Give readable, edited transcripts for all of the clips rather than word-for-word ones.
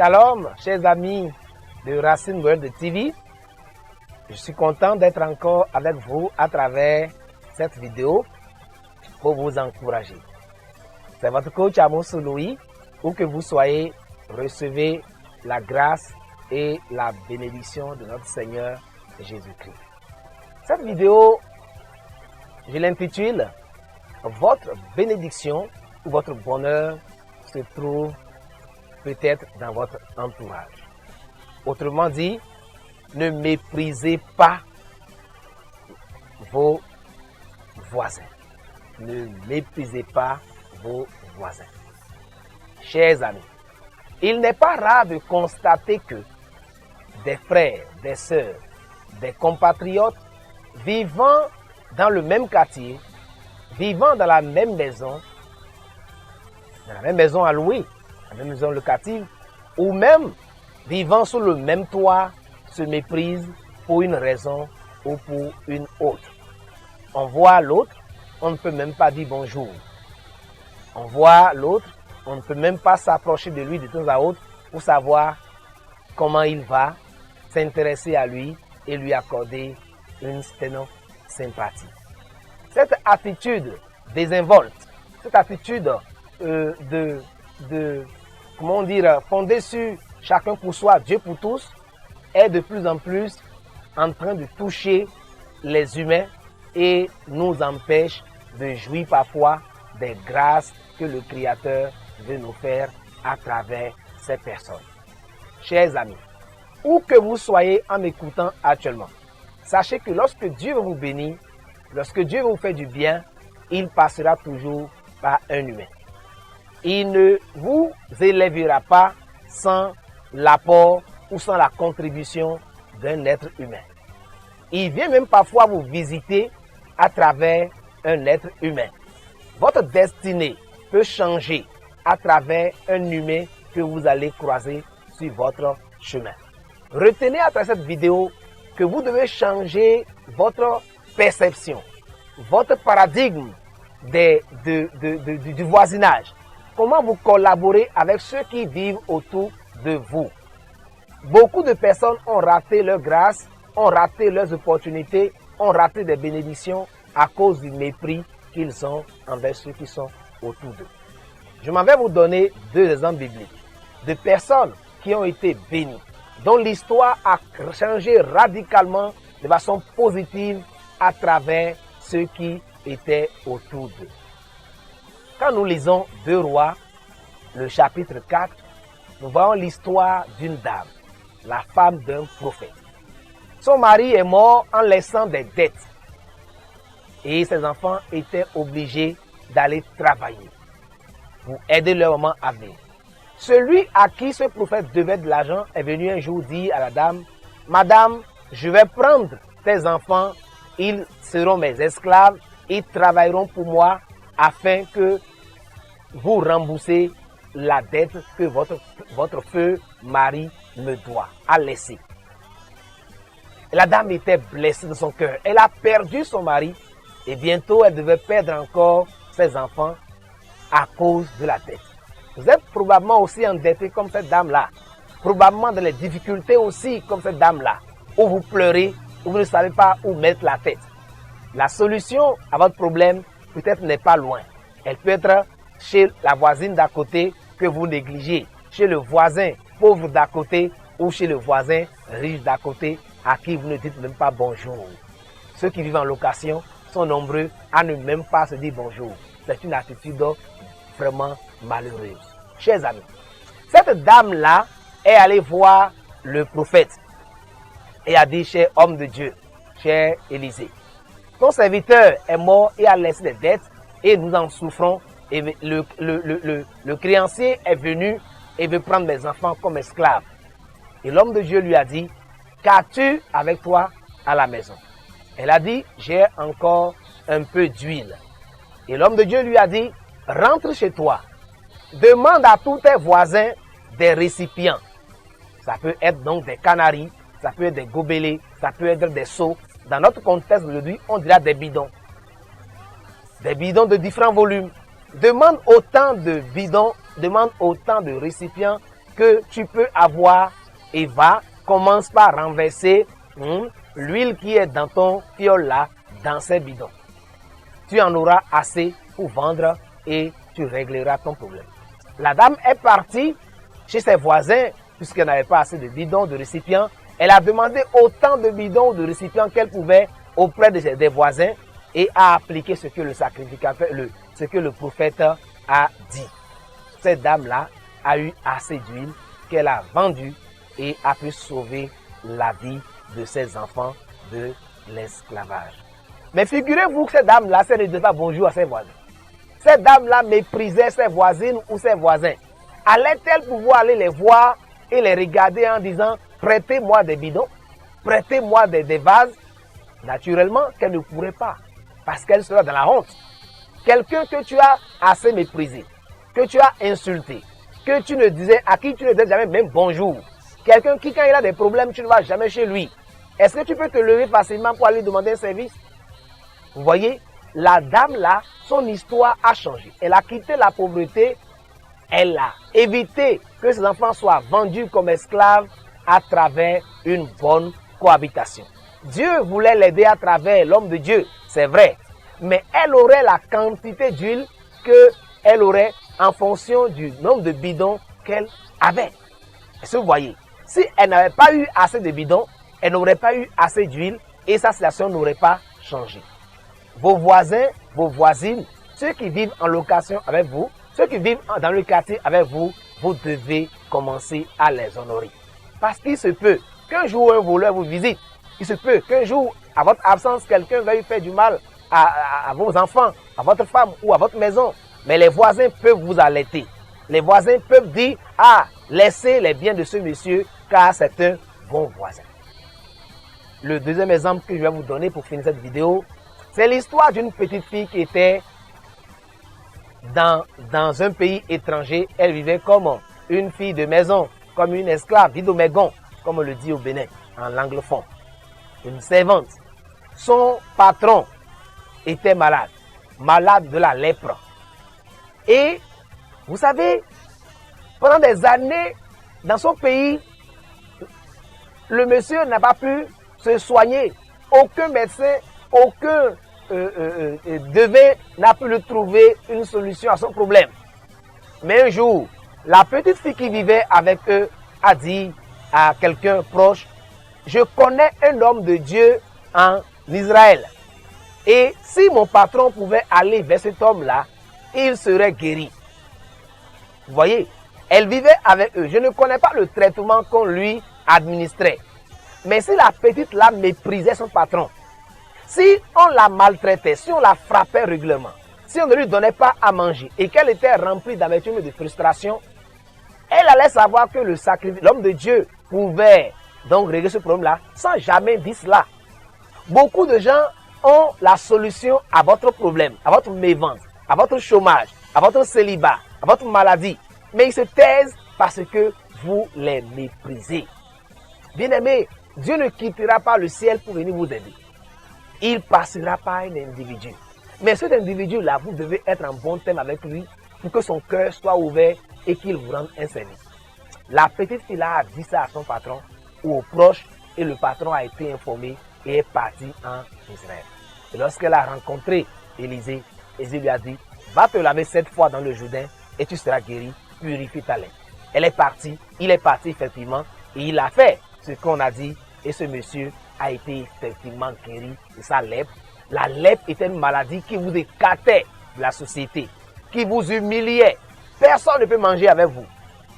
Shalom, chers amis de Racine World TV. Je suis content d'être encore avec vous à travers cette vidéo pour vous encourager. C'est votre coach Amos Louis. Où que vous soyez, recevez la grâce et la bénédiction de notre Seigneur Jésus-Christ. Cette vidéo, je l'intitule « Votre bénédiction ou votre bonheur se trouve peut-être dans votre entourage ». Autrement dit, ne méprisez pas vos voisins. Ne méprisez pas vos voisins. Chers amis, il n'est pas rare de constater que des frères, des sœurs, des compatriotes vivant dans le même quartier, vivant dans la même maison à louer, la même maison locative, ou même vivant sous le même toit, se méprisent pour une raison ou pour une autre. On voit l'autre, on ne peut même pas dire bonjour. On voit l'autre, on ne peut même pas s'approcher de lui de temps à autre pour savoir comment il va, s'intéresser à lui et lui accorder une certaine sympathie. Cette attitude désinvolte, cette attitude fondée sur chacun pour soi, Dieu pour tous, est de plus en plus en train de toucher les humains et nous empêche de jouir parfois des grâces que le Créateur veut nous faire à travers ces personnes. Chers amis, où que vous soyez en m'écoutant actuellement, sachez que lorsque Dieu vous bénit, lorsque Dieu vous fait du bien, il passera toujours par un humain. Il ne vous élèvera pas sans l'apport ou sans la contribution d'un être humain. Il vient même parfois vous visiter à travers un être humain. Votre destinée peut changer à travers un humain que vous allez croiser sur votre chemin. Retenez à travers cette vidéo que vous devez changer votre perception, votre paradigme du voisinage. Comment vous collaborez avec ceux qui vivent autour de vous. Beaucoup de personnes ont raté leur grâce, ont raté leurs opportunités, ont raté des bénédictions à cause du mépris qu'ils ont envers ceux qui sont autour d'eux. Je m'en vais vous donner deux exemples bibliques de personnes qui ont été bénies, dont l'histoire a changé radicalement de façon positive à travers ceux qui étaient autour d'eux. Quand nous lisons 2 Rois, le chapitre 4, nous voyons l'histoire d'une dame, la femme d'un prophète. Son mari est mort en laissant des dettes et ses enfants étaient obligés d'aller travailler pour aider leur maman à vivre. Celui à qui ce prophète devait de l'argent est venu un jour dire à la dame, « Madame, je vais prendre tes enfants, ils seront mes esclaves, ils travailleront pour moi afin que vous remboursez la dette que votre feu mari me doit, a laissé. » La dame était blessée de son cœur. Elle a perdu son mari et bientôt elle devait perdre encore ses enfants à cause de la dette. Vous êtes probablement aussi endetté comme cette dame-là. Probablement dans les difficultés aussi comme cette dame-là. Où vous pleurez, où vous ne savez pas où mettre la tête. La solution à votre problème peut-être n'est pas loin. Elle peut être chez la voisine d'à côté que vous négligez, chez le voisin pauvre d'à côté ou chez le voisin riche d'à côté à qui vous ne dites même pas bonjour. Ceux qui vivent en location sont nombreux à ne même pas se dire bonjour. C'est une attitude vraiment malheureuse. Chers amis, cette dame-là est allée voir le prophète et a dit, cher homme de Dieu, cher Élisée, ton serviteur est mort et a laissé des dettes et nous en souffrons. Et le créancier est venu et veut prendre mes enfants comme esclaves. Et l'homme de Dieu lui a dit, qu'as-tu avec toi à la maison? Elle a dit, j'ai encore un peu d'huile. Et l'homme de Dieu lui a dit, rentre chez toi, demande à tous tes voisins des récipients. Ça peut être donc des canaries, ça peut être des gobelets, ça peut être des seaux. Dans notre contexte d'aujourd'hui, on dira des bidons. Des bidons de différents volumes. Demande autant de bidons, demande autant de récipients que tu peux avoir et va, commence par renverser l'huile qui est dans ton fiole là, dans ces bidons. Tu en auras assez pour vendre et tu régleras ton problème. La dame est partie chez ses voisins, puisqu'elle n'avait pas assez de bidons, de récipients. Elle a demandé autant de bidons ou de récipients qu'elle pouvait auprès des voisins et a appliqué ce que le sacrificateur, ce que le prophète a dit. Cette dame-là a eu assez d'huile qu'elle a vendue et a pu sauver la vie de ses enfants de l'esclavage. Mais figurez-vous que cette dame-là, elle ne disait pas bonjour à ses voisins. Cette dame-là méprisait ses voisines ou ses voisins. Allait-elle pouvoir aller les voir et les regarder en disant « Prêtez-moi des bidons, prêtez-moi des vases ». Naturellement qu'elle ne pourrait pas, parce qu'elle sera dans la honte. Quelqu'un que tu as assez méprisé, que tu as insulté, que tu ne disais, à qui tu ne disais jamais même bonjour. Quelqu'un qui, quand il a des problèmes, tu ne vas jamais chez lui. Est-ce que tu peux te lever facilement pour aller demander un service? Vous voyez, la dame là, son histoire a changé. Elle a quitté la pauvreté, elle a évité que ses enfants soient vendus comme esclaves à travers une bonne cohabitation. Dieu voulait l'aider à travers l'homme de Dieu, c'est vrai. Mais elle aurait la quantité d'huile qu'elle aurait en fonction du nombre de bidons qu'elle avait. Est-ce que vous voyez? Si elle n'avait pas eu assez de bidons, elle n'aurait pas eu assez d'huile et sa situation n'aurait pas changé. Vos voisins, vos voisines, ceux qui vivent en location avec vous, ceux qui vivent dans le quartier avec vous, vous devez commencer à les honorer. Parce qu'il se peut qu'un jour un voleur vous visite. Il se peut qu'un jour, à votre absence, quelqu'un veuille faire du mal à vos enfants, à votre femme ou à votre maison. Mais les voisins peuvent vous alerter. Les voisins peuvent dire, ah, laissez les biens de ce monsieur car c'est un bon voisin. Le deuxième exemple que je vais vous donner pour finir cette vidéo, c'est l'histoire d'une petite fille qui était dans un pays étranger. Elle vivait comme une fille de maison, comme une esclave, vidomégon, comme on le dit au Bénin, en l'anglophone. Une servante. Son patron était malade, malade de la lèpre. Et vous savez, pendant des années, dans son pays, le monsieur n'a pas pu se soigner. Aucun médecin, aucun devin n'a pu lui trouver une solution à son problème. Mais un jour, la petite fille qui vivait avec eux a dit à quelqu'un proche, je connais un homme de Dieu en Israël. Et si mon patron pouvait aller vers cet homme-là, il serait guéri. Vous voyez, elle vivait avec eux. Je ne connais pas le traitement qu'on lui administrait. Mais si la petite là méprisait son patron, si on la maltraitait, si on la frappait régulièrement, si on ne lui donnait pas à manger et qu'elle était remplie d'amertume et de frustration, elle allait savoir que l'homme de Dieu pouvait donc régler ce problème-là sans jamais dire cela. Beaucoup de gens ont la solution à votre problème, à votre mévente, à votre chômage, à votre célibat, à votre maladie. Mais ils se taisent parce que vous les méprisez. Bien-aimés, Dieu ne quittera pas le ciel pour venir vous aider. Il passera par un individu. Mais cet individu-là, vous devez être en bon terme avec lui pour que son cœur soit ouvert et qu'il vous rende un service. La petite fille-là a dit ça à son patron ou aux proches et le patron a été informé et est parti en Israël. Et lorsqu'elle a rencontré Élisée, Élisée lui a dit, va te laver 7 fois dans le Jourdain et tu seras guéri, purifie ta lèpre. Elle est partie, il est parti effectivement et il a fait ce qu'on a dit et ce monsieur a été effectivement guéri de sa lèpre. La lèpre était une maladie qui vous écartait de la société, qui vous humiliait. Personne ne peut manger avec vous.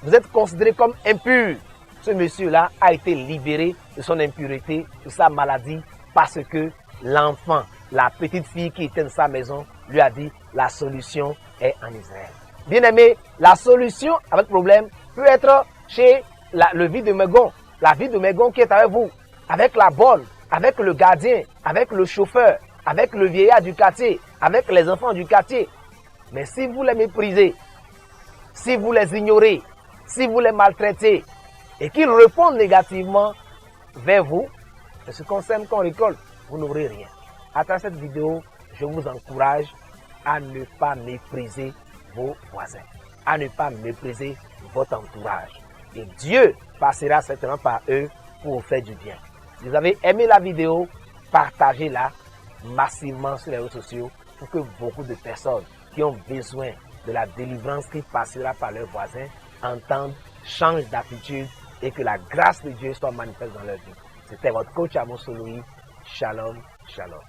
Vous êtes considéré comme impur. Ce monsieur-là a été libéré de son impureté, de sa maladie, parce que l'enfant, la petite fille qui était dans sa maison, lui a dit la solution est en Israël. Bien-aimé, la solution à votre problème peut être chez le vide-mégon, la vide-mégon qui est avec vous, avec la bonne, avec le gardien, avec le chauffeur, avec le vieillard du quartier, avec les enfants du quartier. Mais si vous les méprisez, si vous les ignorez, si vous les maltraitez, et qu'ils répondent négativement vers vous, c'est ce qu'on sème qu'on récolte, vous n'aurez rien. À travers cette vidéo, je vous encourage à ne pas mépriser vos voisins, à ne pas mépriser votre entourage. Et Dieu passera certainement par eux pour vous faire du bien. Si vous avez aimé la vidéo, partagez-la massivement sur les réseaux sociaux pour que beaucoup de personnes qui ont besoin de la délivrance qui passera par leurs voisins entendent, changent d'attitude et que la grâce de Dieu soit manifeste dans leur vie. C'était votre coach Amos Louis. Shalom, shalom.